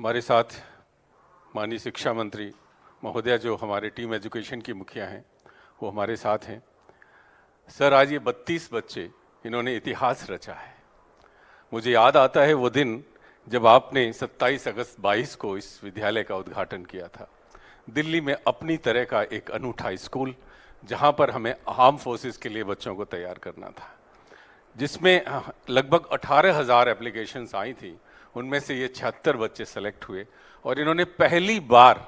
हमारे साथ माननीय शिक्षा मंत्री महोदया जो हमारे टीम एजुकेशन की मुखिया हैं वो हमारे साथ हैं। सर, आज ये 32 बच्चे इन्होंने इतिहास रचा है। मुझे याद आता है वो दिन जब आपने 27 अगस्त 22 को इस विद्यालय का उद्घाटन किया था। दिल्ली में अपनी तरह का एक अनूठा स्कूल जहां पर हमें आर्म फोर्सेस के लिए बच्चों को तैयार करना था, जिसमें लगभग 18,000 एप्लीकेशंस आई थी। उनमें से ये 76 बच्चे सेलेक्ट हुए और इन्होंने पहली बार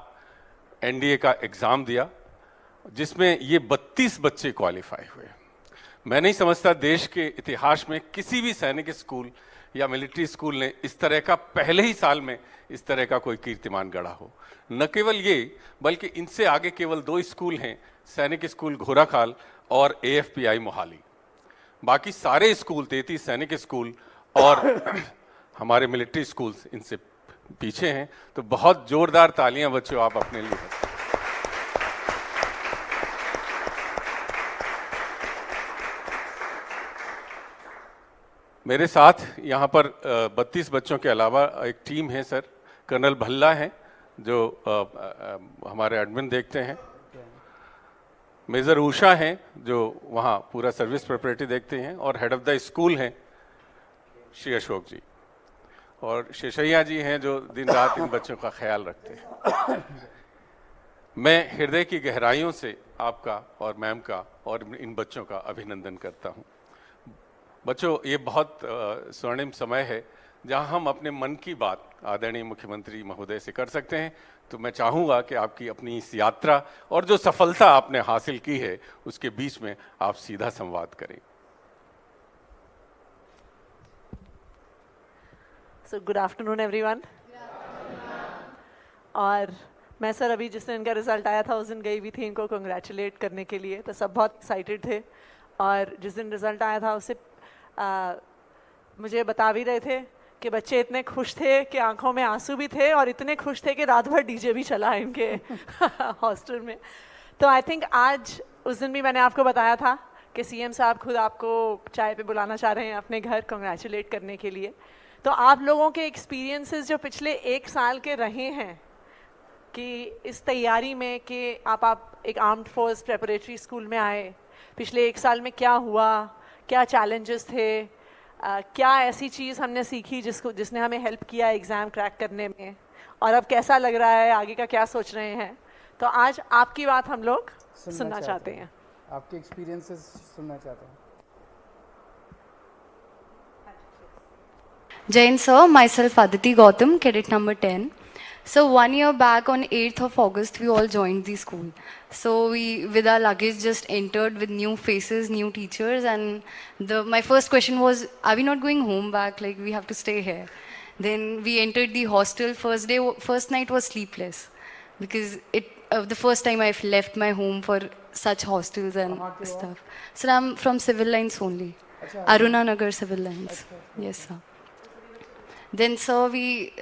एनडीए का एग्ज़ाम दिया जिसमें ये 32 बच्चे क्वालिफाई हुए। मैं नहीं समझता देश के इतिहास में किसी भी सैनिक स्कूल या मिलिट्री स्कूल ने इस तरह का पहले ही साल में इस तरह का कोई कीर्तिमान गढ़ा हो। न केवल ये, बल्कि इनसे आगे केवल 2 स्कूल हैं, सैनिक स्कूल घोराखाल और AFPI मोहाली। बाकी सारे स्कूल 33 सैनिक स्कूल और हमारे मिलिट्री स्कूल्स इनसे पीछे हैं। तो बहुत जोरदार तालियां बच्चों आप अपने लिए। मेरे साथ यहाँ पर 32 बच्चों के अलावा एक टीम है सर। कर्नल भल्ला हैं जो हमारे एडमिन देखते हैं। मेजर उषा हैं जो वहाँ पूरा सर्विस प्रिपरेटरी देखते हैं और हेड ऑफ द स्कूल हैं श्री अशोक जी, और शेषैया जी हैं जो दिन रात इन बच्चों का ख्याल रखते हैं। मैं हृदय की गहराइयों से आपका और मैम का और इन बच्चों का अभिनंदन करता हूँ। बच्चों, ये बहुत स्वर्णिम समय है जहाँ हम अपने मन की बात आदरणीय मुख्यमंत्री महोदय से कर सकते हैं। तो मैं चाहूँगा कि आपकी अपनी इस यात्रा और जो सफलता आपने हासिल की है उसके बीच में आप सीधा संवाद करें। So good afternoon everyone. और मैं सर अभी जिस दिन इनका रिजल्ट आया था उस दिन गई भी थी इनको कंग्रेचुलेट करने के लिए, तो सब बहुत एक्साइटेड थे। और जिस दिन रिजल्ट आया था उससे मुझे बता भी रहे थे कि बच्चे इतने खुश थे कि आंखों में आंसू भी थे और इतने खुश थे कि रात भर डीजे भी चला इनके हॉस्टल में। तो आई थिंक आज उस दिन भी मैंने आपको बताया था कि सीएम साहब खुद आपको चाय पे बुलाना चाह रहे हैं अपने घर कंग्रेचुलेट करने के लिए। तो आप लोगों के एक्सपीरियंसेस जो पिछले 1 साल के रहे हैं कि इस तैयारी में कि आप एक आर्म्ड फोर्स प्रेपरेटरी स्कूल में आए, पिछले 1 साल में क्या हुआ, क्या चैलेंजेस थे, क्या ऐसी चीज़ हमने सीखी जिसने हमें हेल्प किया एग्ज़ाम क्रैक करने में, और अब कैसा लग रहा है, आगे का क्या सोच रहे हैं। तो आज आपकी बात हम लोग सुनना चाहते हैं, आपके एक्सपीरियंसेस सुनना चाहते हैं। Jain sir, myself Aditi Gautam, cadet number 10. So 1 year back on 8th of August, we all joined the school. So we, with our luggage, just entered with new faces, new teachers, and my first question was, are we not going home back? Like, we have to stay here. Then we entered the hostel. First night was sleepless because the first time I've left my home for such hostels and stuff. So I'm from civil lines only, Aruna Nagar civil lines. Yes, sir. Then, sir, we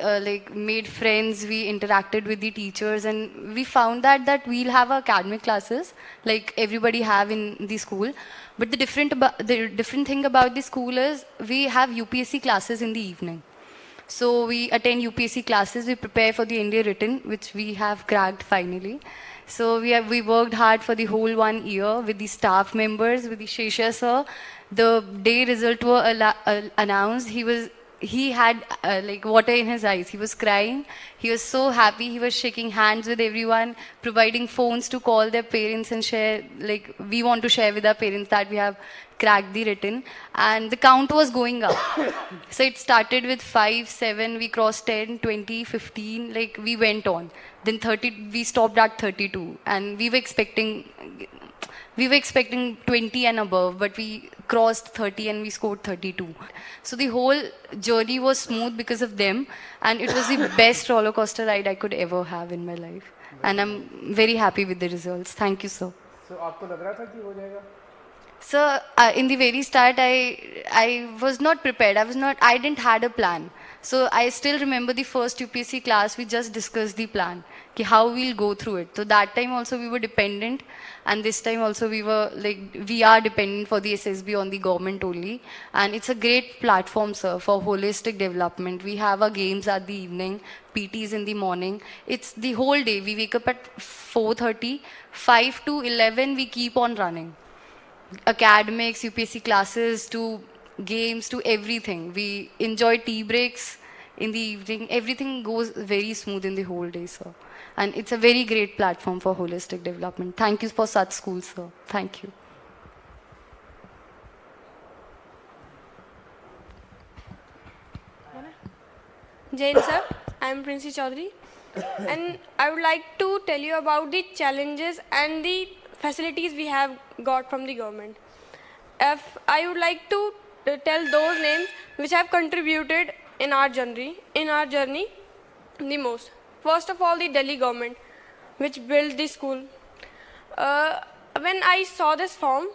made friends, we interacted with the teachers, and we found that we'll have academic classes like everybody have in the school. But the different thing about the school is we have UPSC classes in the evening. So we attend UPSC classes, we prepare for the India written, which we have cracked finally. So we worked hard for the whole 1 year with the staff members, with the Shesha sir. The day result were announced, he had water in his eyes. He was crying. He was so happy. He was shaking hands with everyone, providing phones to call their parents and share, we want to share with our parents that we have cracked the written. And the count was going up. So it started with 5, 7, we crossed 10, 20, 15, we went on. Then 30, we stopped at 32. And we were expecting 20 and above, but we crossed 30 and we scored 32. So the whole journey was smooth because of them, and it was the best roller coaster ride I could ever have in my life. And I'm very happy with the results. Thank you, sir. So, आपको लग रहा था कि हो जाएगा? Sir, in the very start, I was not prepared. I didn't had a plan. So I still remember the first UPSC class, we just discussed the plan, ki how we'll go through it. So that time also we were dependent, and this time also we are dependent for the SSB on the government only. And it's a great platform, sir, for holistic development. We have our games at the evening, PTs in the morning. It's the whole day. We wake up at 4:30, 5 to 11 we keep on running. Academics, UPSC classes, to games, to everything. We enjoy tea breaks in the evening. Everything goes very smooth in the whole day, sir. And it's a very great platform for holistic development. Thank you for such schools, sir. Thank you. Jain sir, I am Princey Chaudhary, and I would like to tell you about the challenges and the facilities we have got from the government. I would like to tell those names which have contributed in our journey the most. First of all, the Delhi government, which built the school. When I saw this form,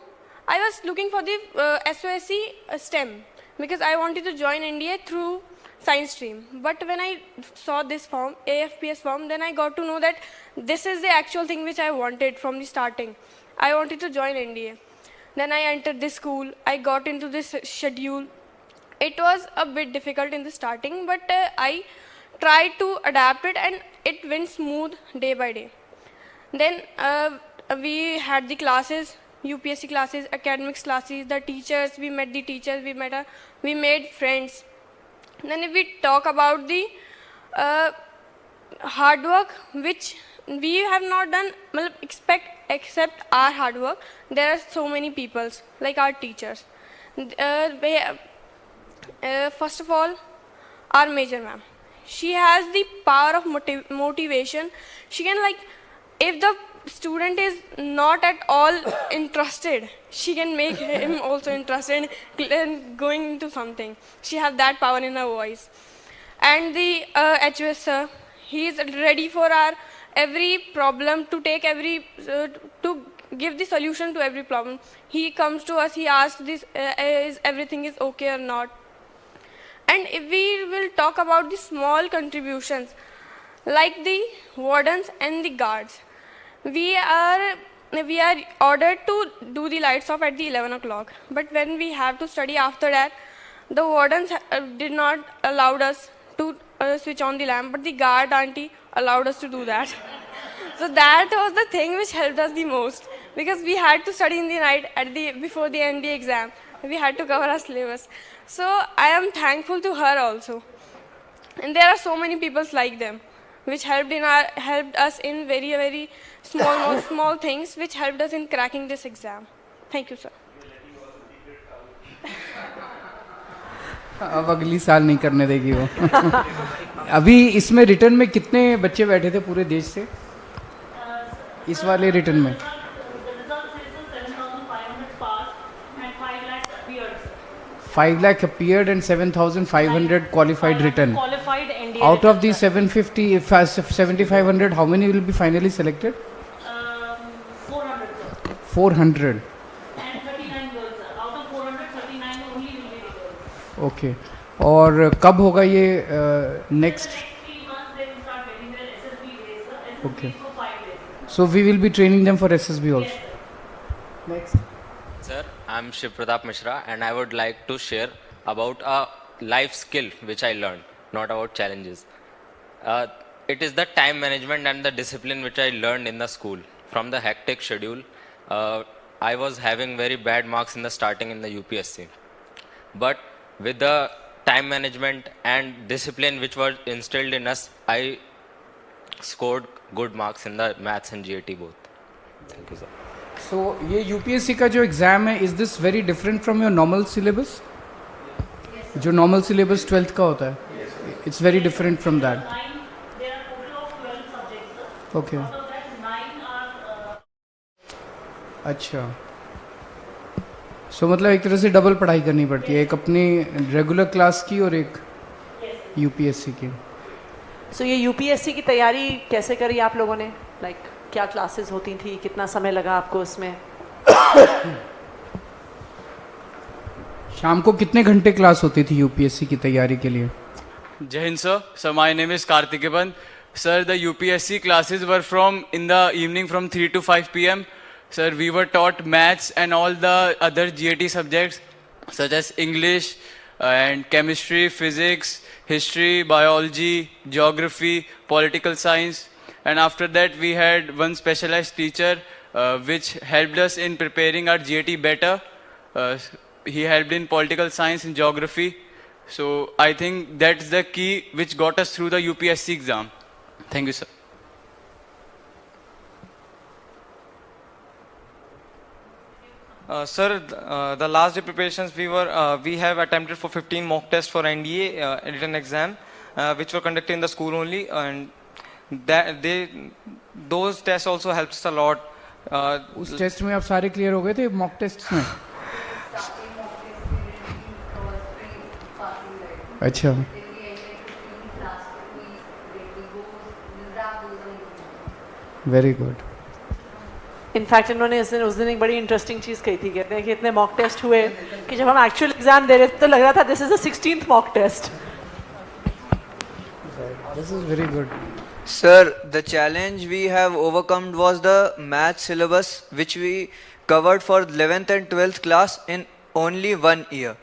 I was looking for the SOSC STEM because I wanted to join NDA through science stream. But when I saw this form, AFPS form, then I got to know that this is the actual thing which I wanted from the starting. I wanted to join NDA. Then I entered this school. I got into this schedule. It was a bit difficult in the starting, but I tried to adapt it, and it went smooth day by day. Then we had the classes, UPSC classes, academics classes, the teachers, we met the teachers, we made friends. Then if we talk about the hard work, which we have not done, except our hard work, there are so many people, like our teachers. First of all, our major ma'am. She has the power of motivation. She can, like, if the student is not at all interested, she can make him also interested in going into something. She has that power in her voice. And the HOS sir, he is ready for our every problem, to take to give the solution to every problem. He comes to us, he asks this, is everything is okay or not. And if we will talk about the small contributions, like the wardens and the guards, we are ordered to do the lights off at the 11 o'clock. But when we have to study after that, the wardens did not allow us to switch on the lamp, but the guard auntie allowed us to do that. So that was the thing which helped us the most, because we had to study in the night before the ND exam. We had to cover our syllabus. So I am thankful to her also. And there are so many people like them, which helped us in very, very small things, which helped us in cracking this exam. Thank you, sir. अब अगली साल नहीं करने देगी वो। अभी इसमें return में कितने बच्चे बैठे थे पूरे देश से? इस वाले रिटर्न में 5 lakh appeared and 7,500 qualified written. Qualified NDA. Out of the 750, 7,500, how many will be finally selected? 400. 400. And 39 girls. Out of 400, 39 only will be girls. Okay. और कब होगा ये next? 3 months they will start getting their SSB days. SSB Okay. for 5 days. So we will be training them for SSB also. Next. Sir, I am Shiv Pratap Mishra, and I would like to share about a life skill which I learned, not about challenges. It is the time management and the discipline which I learned in the school. From the hectic schedule, I was having very bad marks in the starting in the UPSC. But with the time management and discipline which was instilled in us, I scored good marks in the maths and GAT both. Thank you, sir. So ये UPSC का जो exam है, is this very different from your normal syllabus? जो normal syllabus 12th का होता है, it's very different from that. There are total of 12 subjects. Sir. Okay. Out of that, 9 are. अच्छा. So मतलब एक तरह से डबल पढ़ाई करनी पड़ती है, एक अपनी रेगुलर क्लास की और एक UPSC की. So ये UPSC की तैयारी कैसे करी आप लोगों ने? Like क्या क्लासेस होती थी, कितना समय लगा आपको उसमें? शाम को कितने घंटे क्लास होती थी UPSC की तैयारी के लिए? Jai Hind, sir. So my name is Kartikeyan. Sir, the UPSC classes were from in the evening from 3 to 5 p.m. Sir, we were taught maths and all the other GAT subjects such as English and chemistry, physics, history, biology, geography, political science. And after that, we had one specialized teacher which helped us in preparing our GAT better. He helped in political science and geography. So I think that's the key which got us through the UPSC exam. Thank you, sir. Sir, the last day preparations we have attempted for 15 mock tests for NDA written exam, which were conducted in the school only, and those tests also helps us a lot. उस test में आप सारे clear हो गए थे mock test में? अच्छा, very good. In fact इन्होंने उस दिन एक बड़ी इंटरेस्टिंग चीज़ कही थी. कहते हैं कि इतने मॉक टेस्ट हुए कि जब हम एक्चुअल एग्जाम दे रहे थे तो लग रहा था this is the 16th mock test. This is very good. Sir, the challenge we have overcome was the math syllabus which we covered for 11th and 12th class in only 1 year,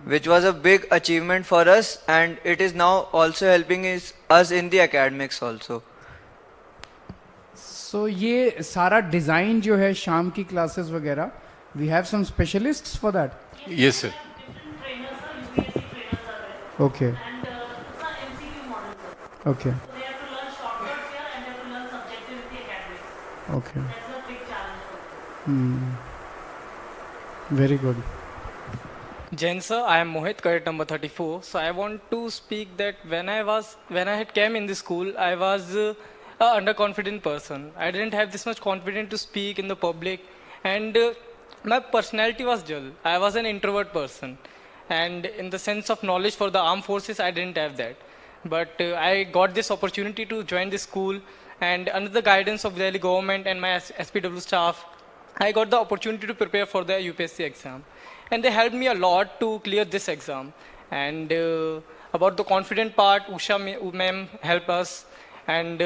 which was a big achievement for us, and it is now also helping us in the academics also. So ये सारा design जो है शाम की classes वगैरह, we have some specialists for that? Yes, sir. Different trainers are UPSC trainers are there. Okay, And it's a MCQ model, sir. okay, So they have to learn shortcuts here and they have to learn subjectivity academics. okay. That's a big challenge for them. Very good. Jain sir, I am Mohit, cadet number 34. So I want to speak that when I had came in the school, I was a underconfident person. I didn't have this much confidence to speak in the public, and my personality was dull. I was an introvert person, and in the sense of knowledge for the armed forces, I didn't have that. But I got this opportunity to join the school, and under the guidance of Delhi government and my SPW staff, I got the opportunity to prepare for the UPSC exam, and they helped me a lot to clear this exam. And about the confident part, Usha ma'am helped us, and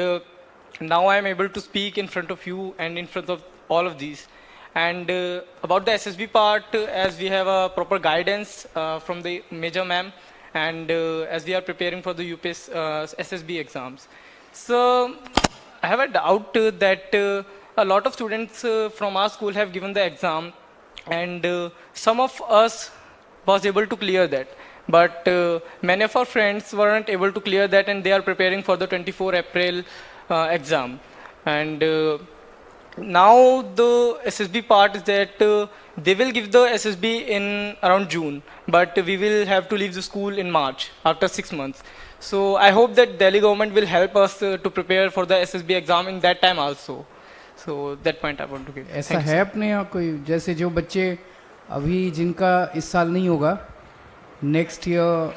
now I am able to speak in front of you and in front of all of these. And about the SSB part, as we have a proper guidance from the major ma'am, and as we are preparing for the UPS SSB exams. So I have a doubt that a lot of students from our school have given the exam, and some of us was able to clear that. But many of our friends weren't able to clear that, and they are preparing for the 24 April exam. And now the SSB part is that they will give the SSB in around June, but we will have to leave the school in March after 6 months. So I hope that Delhi government will help us to prepare for the SSB exam in that time also. So that point I want to give. ऐसा है अपने यहाँ कोई, जैसे जो बच्चे अभी जिनका इस साल नहीं होगा, नेक्स्ट ईयर?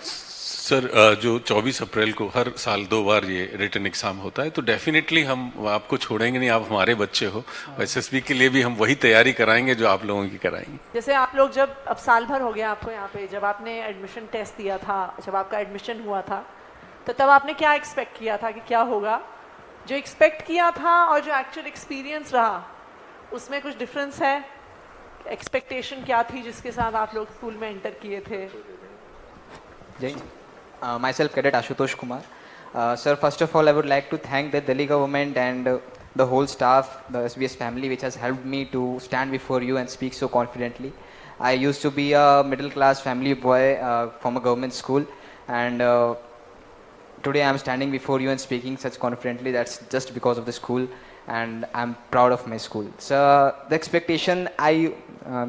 सर, जो 24 अप्रैल को हर साल 2 बार ये रिटन एग्जाम होता है, तो डेफिनेटली हम आपको छोड़ेंगे नहीं. आप हमारे बच्चे हो. एसएसबी के लिए भी हम वही तैयारी कराएंगे जो आप लोगों की कराएंगे. जैसे आप लोग जब अब साल भर हो गया आपको यहाँ पे, जब आपने एडमिशन टेस्ट दिया था, जब आपका एडमिशन हुआ था, तो तब आपने क्या एक्सपेक्ट किया था कि क्या होगा? जो एक्सपेक्ट किया था और जो एक्चुअल एक्सपीरियंस रहा, उसमें कुछ डिफरेंस है? एक्सपेक्टेशन क्या थी जिसके साथ आप लोग स्कूल में एंटर किए थे? Myself, Cadet Ashutosh Kumar. Sir, first of all, I would like to thank the Delhi government and the whole staff, the SBS family, which has helped me to stand before you and speak so confidently. I used to be a middle-class family boy from a government school, and today I am standing before you and speaking such confidently. That's just because of the school, and I'm proud of my school. So the expectation,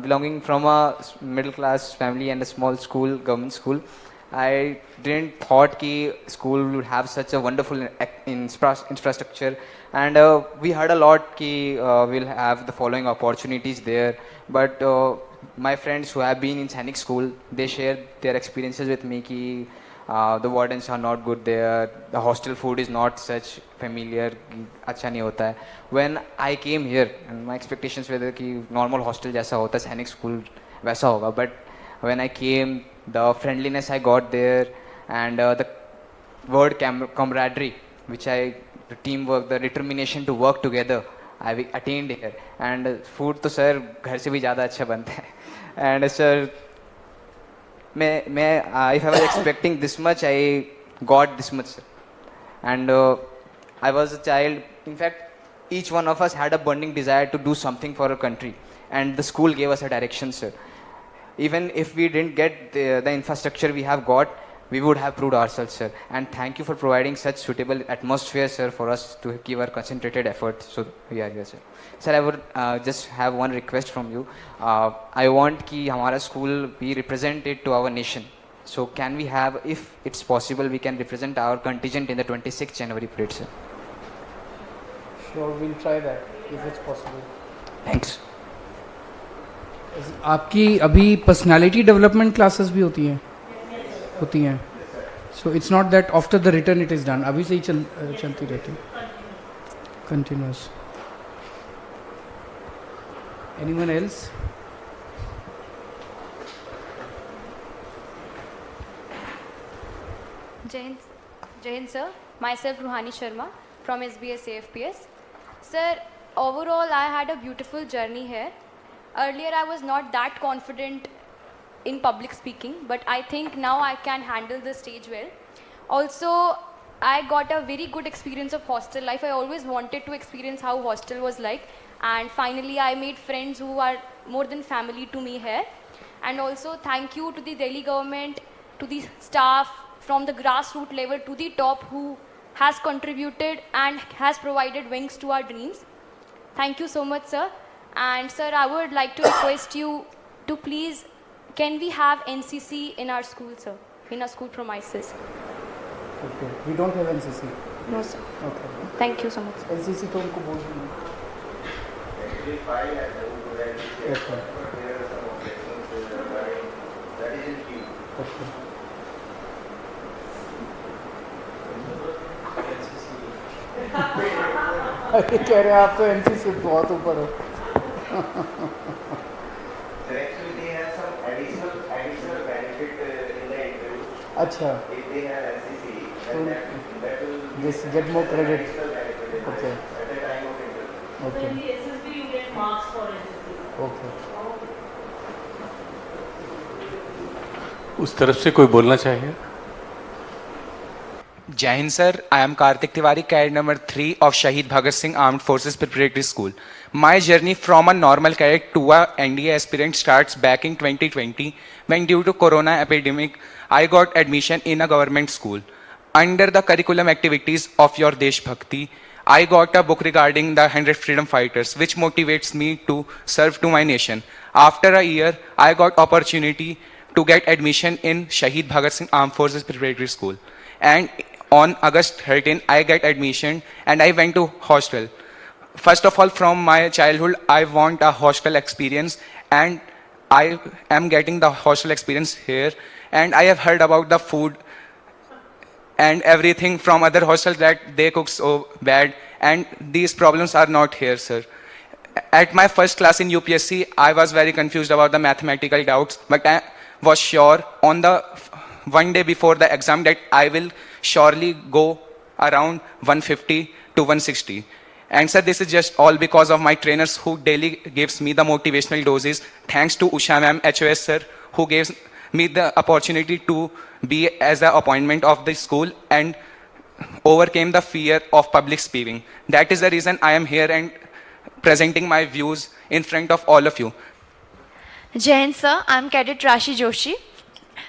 belonging from a middle-class family and a small school, government school, I didn't thought कि school would have such a wonderful infrastructure, and we heard a lot कि we'll have the following opportunities there. But my friends who have been in Sainik school, they shared their experiences with me कि the wardens are not good there, the hostel food is not such familiar, अच्छा नहीं होता है. When I came here, and my expectations were कि normal hostel जैसा होता है, Sainik school वैसा होगा. But when I came, the friendliness I got there, and the word camaraderie, which the teamwork, the determination to work together, I attained here. And food to sir घर से भी ज़्यादा अच्छा बनता है. And sir, if I was expecting this much, I got this much, sir. And I was a child. In fact, each one of us had a burning desire to do something for our country, and the school gave us a direction, sir. Even if we didn't get the infrastructure we have got, we would have proved ourselves, sir. And thank you for providing such suitable atmosphere, sir, for us to give our concentrated effort. So we are here, sir. Sir, I would just have one request from you. I want कि हमारा school be represented to our nation. So can we have, if it's possible, we can represent our contingent in the 26th January parade, sir. Sure, we'll try that if it's possible. Thanks. आपकी अभी personality development classes भी होती हैं so it's not that after the return it is done, अभी से ही चलती रहती continuous. Anyone else? Jain sir, myself Ruhani Sharma from SBS AFPS. Sir, overall I had a beautiful journey here. Earlier I was not that confident in public speaking, but I think now I can handle the stage well. Also, I got a very good experience of hostel life. I always wanted to experience how hostel was like, and finally I made friends who are more than family to me here. And also thank you to the Delhi government, to the staff from the grassroots level to the top who has contributed and has provided wings to our dreams. Thank you so much, sir. And sir, I would like to request you to please, can we have NCC in our school, sir, in our school premises? Okay. We don't have NCC. No, sir. Okay. Thank you so much. NCC तो उनको बोल देना. Okay. Okay. अरे कह रहे आप तो NCC से बहुत ऊपर हो. अच्छा. Just get more credit. Okay. So in the SSB you get marks for SSB. Okay. उस तरफ से कोई बोलना चाहिए? Jai Hind sir, I am Karthik Tiwari, cadet number 3 of Shahid Bhagat Singh Armed Forces Preparatory School. My journey from a normal cadet to a NDA aspirant starts back in 2020 when due to corona epidemic I got admission in a government school. Under the curriculum activities of your Desh Bhakti, I got a book regarding the 100 freedom fighters which motivates me to serve to my nation. After a year, I got opportunity to get admission in Shahid Bhagat Singh Armed Forces Preparatory School. And on August 13, I get admission and I went to hostel. First of all, from my childhood, I want a hostel experience and I am getting the hostel experience here. And I have heard about the food and everything from other hostels that they cook so bad, and these problems are not here, sir. At my first class in UPSC, I was very confused about the mathematical doubts, but I was sure on the one day before the exam that I will surely go around 150 to 160. And sir, this is just all because of my trainers who daily gives me the motivational doses. Thanks to Usha ma'am, HOS sir, who gives me the opportunity to be as the appointment of the school and overcame the fear of public speaking. That is the reason I am here and presenting my views in front of all of you. Jain sir, I am Cadet Rashi Joshi.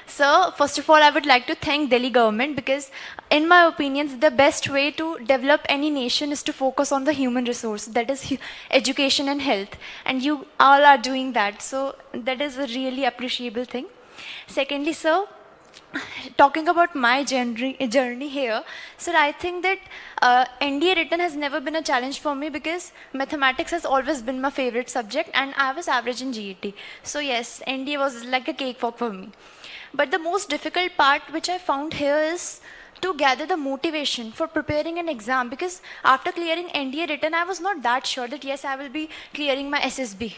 Sir, first of all, I would like to thank Delhi government because in my opinion, the best way to develop any nation is to focus on the human resource, that is education and health. And you all are doing that. So that is a really appreciable thing. Secondly, sir, talking about my journey here, sir, I think that NDA written has never been a challenge for me because mathematics has always been my favorite subject and I was average in GET. So yes, NDA was like a cakewalk for me. But the most difficult part which I found here is to gather the motivation for preparing an exam, because after clearing NDA written, I was not that sure that yes, I will be clearing my SSB.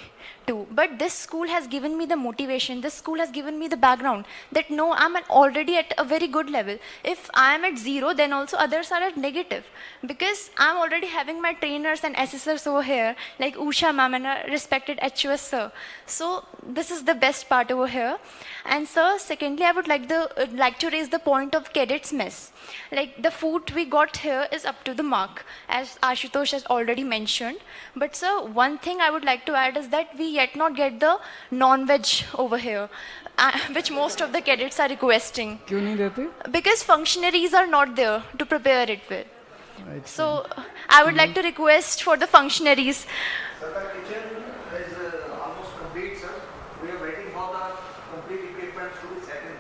too. But this school has given me the motivation, this school has given me the background that no, I'm already at a very good level. If I am at 0, then also others are at negative. Because I'm already having my trainers and assessors over here, like Usha ma'am and a respected HOS sir. So this is the best part over here. And sir, secondly, I would like to raise the point of cadets mess. Like the food we got here is up to the mark, as Ashutosh has already mentioned. But sir, one thing I would like to add is that we yet not get the non-veg over here, which most of the cadets are requesting. क्यों नहीं देते? Because functionaries are not there to prepare it with. Right. So I would like to request for the functionaries. Sir, the kitchen is almost complete, sir. We are waiting for the complete equipment to be set in.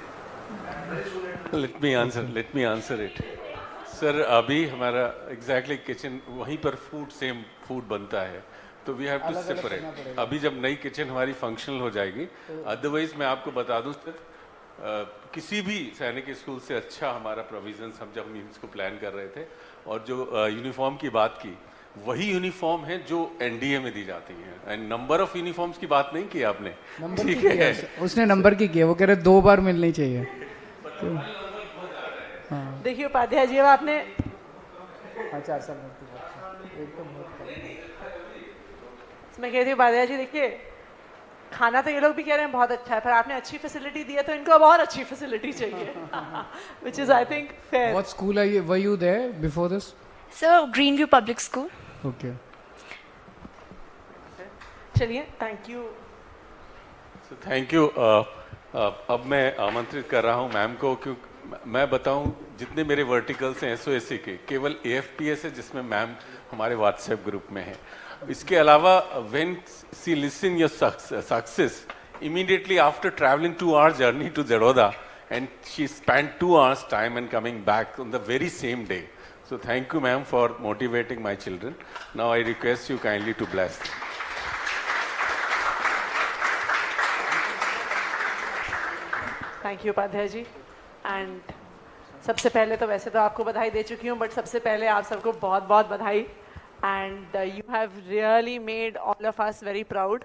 And very soon it will... Let me answer it. Sir अभी हमारा exactly kitchen वहीं पर same food बनता है, तो we have to separate. अभी जब नई किचन हमारी फंक्शनल हो जाएगी, अदरवाइज मैं आपको बता दूं सर, किसी भी सैनिक स्कूल से अच्छा हमारा प्रोविजंस हम जब मीम्स को प्लान कर रहे थे, और जो यूनिफॉर्म की बात की वही यूनिफॉर्म है जो एनडीए में दी जाती है. एंड नंबर ऑफ यूनिफॉर्म्स की बात नहीं की आपने, ठीक है? उसने नंबर की किया, वो कह रहे 2 बार मिलनी चाहिए. देखिए उपाध्याय जी, अब आपने 4 साल मैं कहती हूँ उपाध्याय जी, देखिए खाना तो ये लोग भी कह रहे हैं बहुत अच्छा है, पर आपने अच्छी फैसिलिटी दी है तो इनको अब और अच्छी फैसिलिटी चाहिए, which is I think fair. What school were you there before this? Sir, Greenview Public School. Okay. चलिए, thank you. So thank you. अब मैं आमंत्रित कर रहा हूँ मैम को, क्योंकि मैं बताऊं जितने मेरे वर्टिकल्स हैं एसओएससी के, केवल एएफपीएस है जिसमें मैम हमारे व्हाट्सएप ग्रुप में है. इसके अलावा when she listen your success, immediately after traveling 2 hours journey to Zeroda, and she spent 2 hours time and coming back on the very same day. So thank you ma'am for motivating my children. Now I request you kindly to bless them. Thank you Upadhyay ji. And सबसे पहले तो वैसे तो आपको बधाई दे चुकी हूँ, but सबसे पहले आप सबको बहुत बहुत बधाई. And you have really made all of us very proud.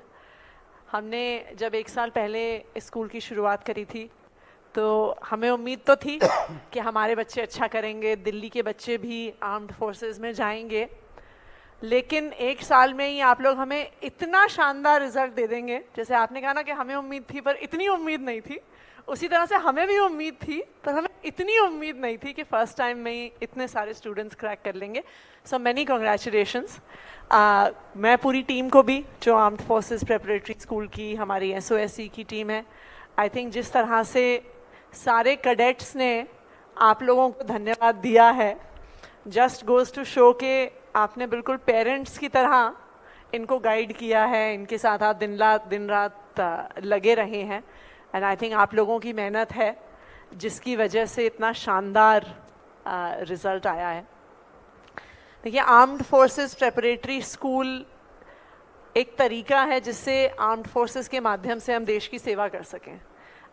हमने जब 1 साल पहले स्कूल की शुरुआत करी थी तो हमें उम्मीद तो थी कि हमारे बच्चे अच्छा करेंगे, दिल्ली के बच्चे भी आर्म्ड फोर्सेस में जाएंगे, लेकिन 1 साल में ही आप लोग हमें इतना शानदार रिजल्ट दे देंगे. जैसे आपने कहा ना कि हमें उम्मीद थी पर इतनी उम्मीद नहीं थी, उसी तरह से हमें भी उम्मीद थी पर हमें इतनी उम्मीद नहीं थी कि फर्स्ट टाइम में ही इतने सारे स्टूडेंट्स क्रैक कर लेंगे. So many congratulations. मैं पूरी टीम को भी, जो आर्म्ड फोर्सेस प्रेपरेटरी स्कूल की हमारी एसओएससी की टीम है, आई थिंक जिस तरह से सारे कैडेट्स ने आप लोगों को धन्यवाद दिया है, जस्ट गोज़ टू शो के आपने बिल्कुल पेरेंट्स की तरह इनको गाइड किया है, इनके साथ आप दिन रात लगे रहे हैं. एंड आई थिंक आप लोगों की मेहनत है जिसकी वजह से इतना शानदार रिज़ल्ट आया है. देखिए, आर्म्ड फोर्सेस प्रेपरेटरी स्कूल एक तरीका है जिससे आर्म्ड फोर्सेस के माध्यम से हम देश की सेवा कर सकें.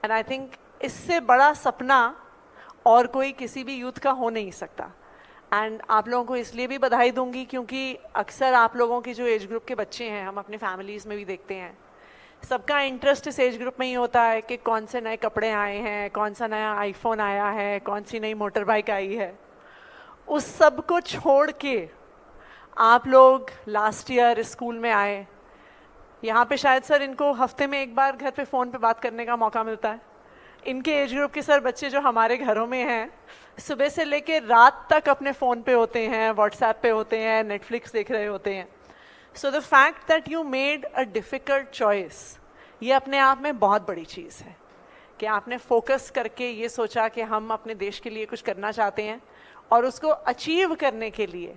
एंड आई थिंक इससे बड़ा सपना और कोई किसी भी यूथ का हो नहीं सकता. एंड आप लोगों को इसलिए भी बधाई दूंगी क्योंकि अक्सर आप लोगों की जो एज ग्रुप के बच्चे हैं, हम अपने फैमिलीज़ में भी देखते हैं, सबका इंटरेस्ट इस एज ग्रुप में ही होता है कि कौन से नए कपड़े आए हैं, कौन सा नया आईफोन आया है, कौन सी नई मोटर बाइक आई है. उस सब को छोड़ के आप लोग लास्ट ईयर स्कूल में आए. यहाँ पे शायद सर इनको हफ्ते में 1 बार घर पे फ़ोन पे बात करने का मौका मिलता है. इनके एज ग्रुप के सर बच्चे जो हमारे घरों में हैं, सुबह से लेके रात तक अपने फ़ोन पे होते हैं, व्हाट्सएप पे होते हैं, नेटफ्लिक्स देख रहे होते हैं. So the fact that you made a difficult choice, ये अपने आप में बहुत बड़ी चीज़ है कि आपने फोकस करके ये सोचा कि हम अपने देश के लिए कुछ करना चाहते हैं, और उसको अचीव करने के लिए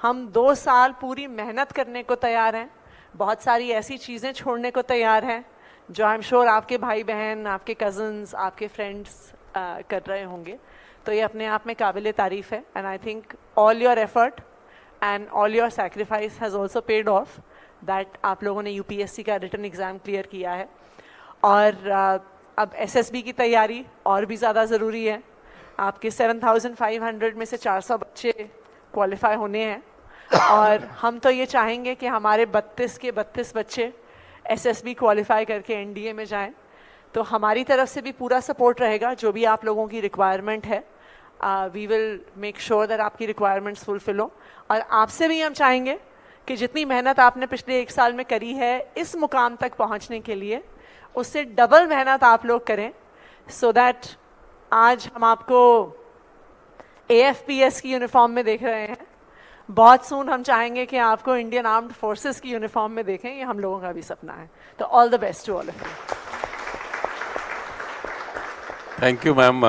हम 2 साल पूरी मेहनत करने को तैयार हैं. बहुत सारी ऐसी चीज़ें छोड़ने को तैयार हैं जो आई एम श्योर आपके भाई बहन, आपके कज़न्स, आपके फ्रेंड्स कर रहे होंगे. तो ये अपने आप में काबिल तारीफ़ है. And I think all your effort and all your sacrifice has also paid of, that आप लोगों ने यूपीएससी का रिटन एग्ज़ाम क्लियर किया है. और अब एसएसबी की तैयारी और भी ज़्यादा ज़रूरी है. आपके 7,500 में से 400 बच्चे क्वालिफाई होने हैं, और हम तो ये चाहेंगे कि हमारे 32 के 32 बच्चे एसएसबी क्वालिफाई करके एनडीए में जाएं। तो हमारी तरफ से भी पूरा सपोर्ट रहेगा, जो भी आप लोगों की रिक्वायरमेंट है we will make sure that आपकी रिक्वायरमेंट्स फुलफिल हो। और आपसे भी हम चाहेंगे कि जितनी मेहनत आपने पिछले 1 साल में करी है इस मुकाम तक पहुंचने के लिए, उससे डबल मेहनत आप लोग करें, सो दैट आज हम आपको AFPS की यूनिफॉर्म में देख रहे हैं, बहुत सून हम चाहेंगे कि आपको इंडियन आर्म्ड फोर्सेस की यूनिफॉर्म में देखें। ये हम लोगों का भी सपना है। तो all the best to all of you. Thank you ma'am.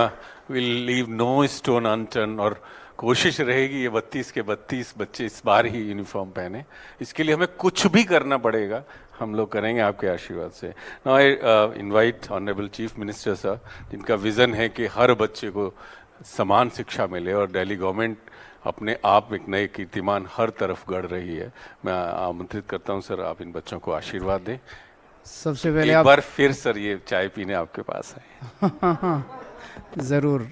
Will leave no stone unturned, और कोशिश रहेगी ये 32 के 32 बच्चे इस बार ही यूनिफॉर्म पहने। इसके लिए हमें कुछ भी करना पड़ेगा, हम लोग करेंगे आपके आशीर्वाद से। Now I invite honourable chief minister sir, जिनका विज़न है कि हर बच्चे को समान शिक्षा मिले, और दिल्ली गवर्नमेंट अपने आप एक नए कीर्तिमान हर तरफ गढ़ रही है। मैं आमंत्रित करता हूं सर, आप इन बच्चों को आशीर्वाद दें। सबसे पहले एक बार फिर सर ये चाय पीने आपके पास है। ज़रूर,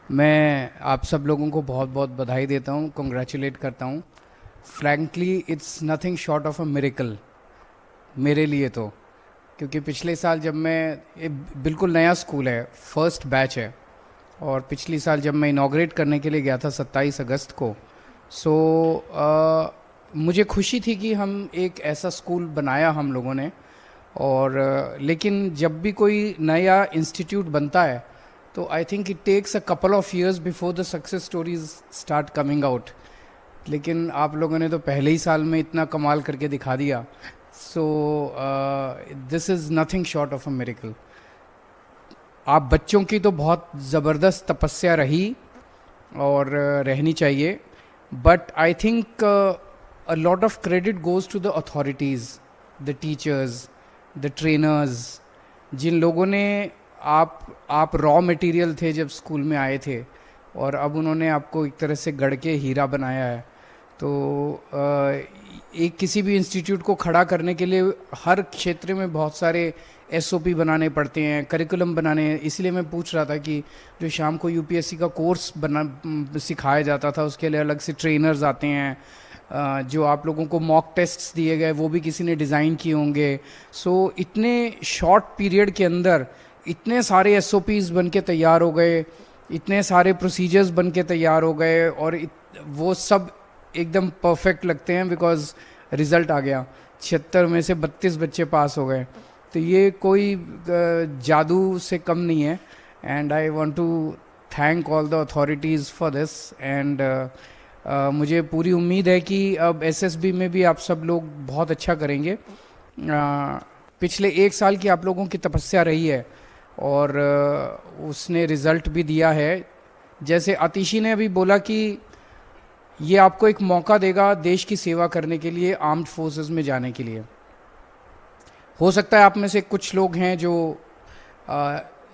मैं आप सब लोगों को बहुत बहुत बधाई देता हूँ, कॉन्ग्रेचुलेट करता हूँ। Frankly it's nothing short of a miracle मेरे लिए तो, क्योंकि पिछले साल जब मैं, बिल्कुल नया स्कूल है, फर्स्ट बैच है, और पिछली साल जब मैं इनॉग्रेट करने के लिए गया था 27 अगस्त को, मुझे खुशी थी कि हम एक ऐसा स्कूल बनाया हम लोगों ने। और लेकिन जब भी कोई नया इंस्टीट्यूट बनता है तो I think it takes a couple of years before the success stories start coming out. लेकिन आप लोगों ने तो पहले ही साल में इतना कमाल करके दिखा दिया। So this is nothing short of a miracle. आप बच्चों की तो बहुत ज़बरदस्त तपस्या रही और रहनी चाहिए, but I think a lot of credit goes to the authorities, the teachers, the trainers, जिन लोगों ने आप रॉ मटेरियल थे जब स्कूल में आए थे, और अब उन्होंने आपको एक तरह से गढ़ के हीरा बनाया है। तो एक किसी भी इंस्टीट्यूट को खड़ा करने के लिए हर क्षेत्र में बहुत सारे SOP बनाने पड़ते हैं, करिकुलम बनाने हैं। इसलिए मैं पूछ रहा था कि जो शाम को UPSC का कोर्स सिखाया जाता था, उसके लिए अलग से ट्रेनर्स आते हैं, जो आप लोगों को मॉक टेस्ट्स दिए गए वो भी किसी ने डिज़ाइन किए होंगे। सो इतने शॉर्ट पीरियड के अंदर इतने सारे SOPs बन के तैयार हो गए, इतने सारे प्रोसीजर्स बन के तैयार हो गए, और वो सब एकदम परफेक्ट लगते हैं बिकॉज रिज़ल्ट आ गया। 76 में से 32 बच्चे पास हो गए, तो ये कोई जादू से कम नहीं है। And I want to thank all the authorities for this. And मुझे पूरी उम्मीद है कि अब SSB में भी आप सब लोग बहुत अच्छा करेंगे। पिछले 1 साल की आप लोगों की तपस्या रही है और उसने रिज़ल्ट भी दिया है। जैसे आतिशी ने अभी बोला कि ये आपको एक मौका देगा देश की सेवा करने के लिए, आर्म्ड फोर्सेस में जाने के लिए। हो सकता है आप में से कुछ लोग हैं जो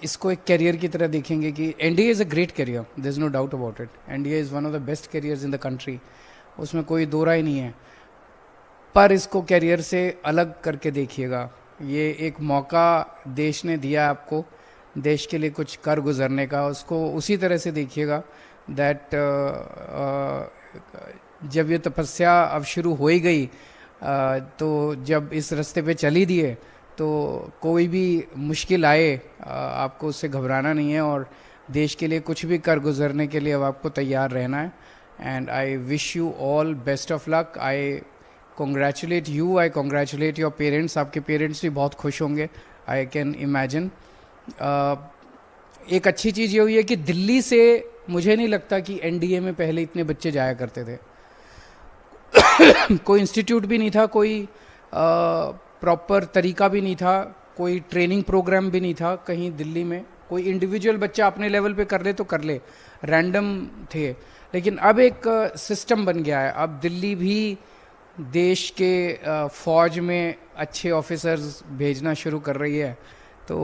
इसको एक करियर की तरह देखेंगे कि NDA is a great career, there is no doubt about it. NDA is one of the best careers in the country, उसमें कोई दो राय नहीं है। पर इसको करियर से अलग करके देखिएगा। ये एक मौका देश ने दिया आपको, देश के लिए कुछ कर गुजरने का, उसको उसी तरह से देखिएगा दैट जब ये तपस्या अब शुरू हो ही गई, तो जब इस रास्ते पे चल ही दिए, तो कोई भी मुश्किल आए आपको उससे घबराना नहीं है, और देश के लिए कुछ भी कर गुजरने के लिए अब आपको तैयार रहना है। And I wish you all best of luck. I congratulate you, I congratulate your parents. आपके पेरेंट्स भी बहुत खुश होंगे, आई कैन इमेजिन। एक अच्छी चीज़ ये हुई है कि दिल्ली से मुझे नहीं लगता कि NDA में पहले इतने बच्चे जाया करते थे। कोई इंस्टीट्यूट भी नहीं था, कोई प्रॉपर तरीका भी नहीं था, कोई ट्रेनिंग प्रोग्राम भी नहीं था कहीं दिल्ली में। कोई इंडिविजुअल बच्चा अपने लेवल पे कर ले तो कर ले, रैंडम थे। लेकिन अब एक सिस्टम बन गया है। अब दिल्ली भी देश के फौज में अच्छे ऑफिसर्स भेजना शुरू कर रही है। तो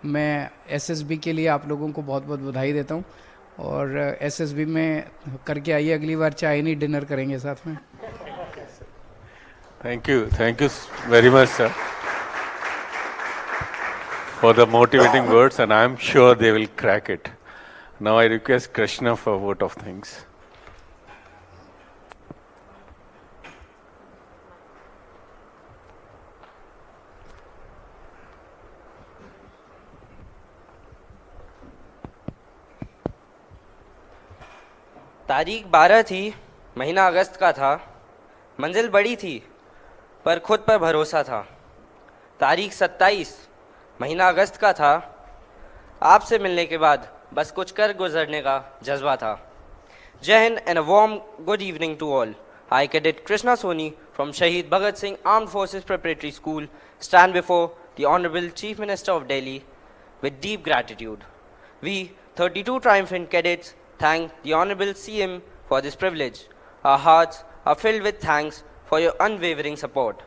मैं SSB के लिए आप लोगों को बहुत बहुत बधाई देता हूँ, और SSB में करके आइए, अगली बार चाय नहीं डिनर करेंगे साथ में। Thank you very much, sir, for the motivating words, and I am sure they will crack it. Now I request Krishna for a vote of thanks. तारीख 12 थी, महीना अगस्त का था। मंजिल बड़ी थी पर खुद पर भरोसा था। तारीख 27, महीना अगस्त का था। आपसे मिलने के बाद बस कुछ कर गुजरने का जज्बा था। जय Hind and a warm good evening to all. I, Cadet Krishna Soni from Shahid Bhagat Singh Armed Forces Preparatory School, stand before the Honorable Chief Minister of Delhi with deep gratitude. We, 32 triumphant cadets, thank the Honorable CM for this privilege. Our hearts are filled with thanks for your unwavering support.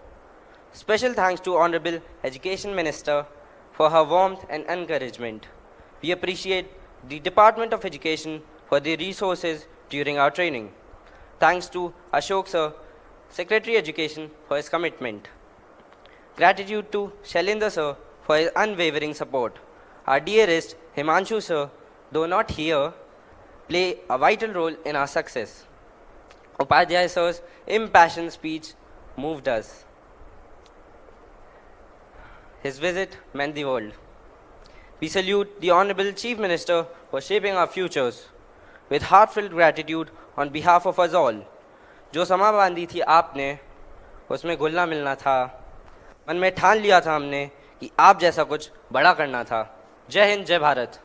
Special thanks to Honorable Education Minister for her warmth and encouragement. We appreciate the Department of Education for the resources during our training. Thanks to Ashok Sir, Secretary Education, for his commitment. Gratitude to Shailendra Sir for his unwavering support. Our dearest Himanshu Sir, though not here, play a vital role in our success. Upadhyay Sir's impassioned speech moved us. His visit meant the world. We salute the Honorable Chief Minister for shaping our futures. With heartfelt gratitude on behalf of us all. जो समा बांधी थी आपने, उसमें घुलना मिलना था। मन में ठान लिया था हमने कि आप जैसा कुछ बड़ा करना था। जय हिंद, जय भारत।